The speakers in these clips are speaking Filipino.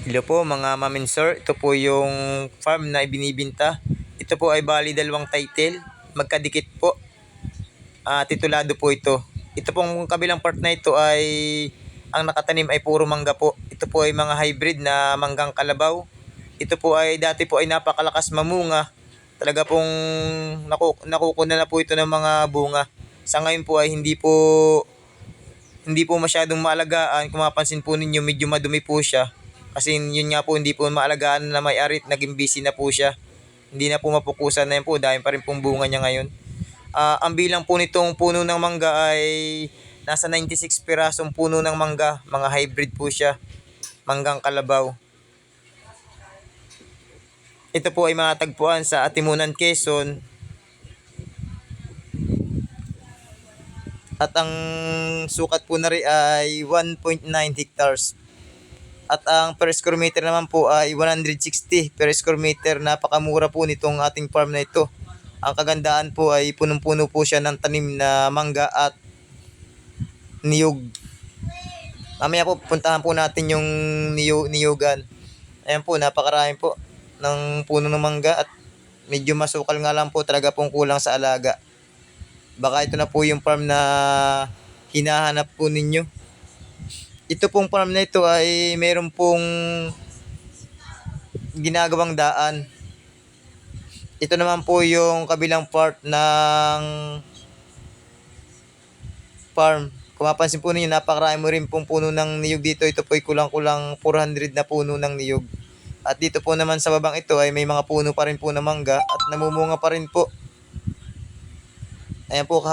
Hello po mga ma'am and sir, ito po yung farm na ibinibinta. Ito po ay bali dalawang title, magkadikit po. Titulado po ito. Ito pong kabilang part na ito ay ang nakatanim ay puro mangga po. Ito po ay mga hybrid na manggang kalabaw. Ito po ay dati po ay napakalakas mamunga. Talaga pong nakukuna na po ito ng mga bunga. Sa ngayon po ay hindi po masyadong maalagaan. Kung mapansin po ninyo, medyo madumi po siya. Kasi yun nga po, hindi po maalagaan na may-ari, naging busy na po siya. Hindi na po mapukusan na yun po, dahil pa rin pong bunga niya ngayon. Ang bilang po nitong puno ng mangga ay nasa 96 pirasong puno ng mangga. Mga hybrid po siya, manggang kalabaw. Ito po ay matagpuan sa Atimunan, Quezon. At ang sukat po na rin ay 1.9 hectares. At ang per square meter naman po ay 160 per square meter. Napakamura po nitong ating farm na ito. Ang kagandaan po ay punong-puno po siya ng tanim na mangga at niyog. Mamaya po puntahan po natin yung niyogan. Ayan po, napakarami po ng puno ng mangga at medyo masukal nga lang po, talaga pong kulang sa alaga. Baka ito na po yung farm na hinahanap po ninyo. Ito pong farm na ito ay meron pong ginagawang daan. Ito naman po yung kabilang part ng farm. Kung mapansin po ninyo, napakarami mo rin pong puno ng niyog dito. Ito po ay kulang-kulang 400 na puno ng niyog. At dito po naman sa babang ito ay may mga puno pa rin po na mangga at namumunga pa rin po. Ayan po,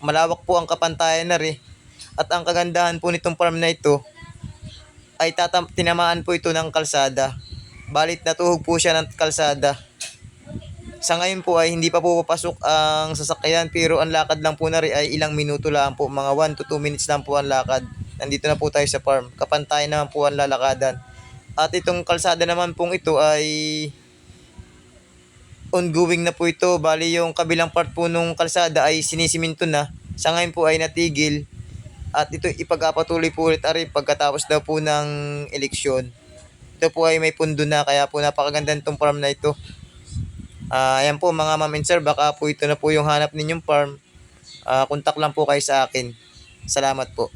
malawak po ang kapantayan na rin. At ang kagandahan po nitong farm na ito ay tinamaan po ito ng kalsada. Balit natuhog po siya ng kalsada. Sa ngayon po ay hindi pa po papasok ang sasakyan, pero ang lakad lang po na rin ay ilang minuto lang po. Mga 1 to 2 minutes lang po ang lakad. Nandito na po tayo sa farm. Kapantayan naman po ang lalakadan. At itong kalsada naman pong ito ay ongoing na po ito. Bali yung kabilang part po nung kalsada ay sinisiminto na. Sa ngayon po ay natigil. At ito ipagpapatuloy po ulit ari pagkatapos daw po ng eleksyon. Ito po ay may pundo na, kaya po napakaganda nitong farm na ito. Ayan po mga ma'am and sir, baka po ito na po yung hanap ninyong farm. Contact lang po kayo sa akin. Salamat po.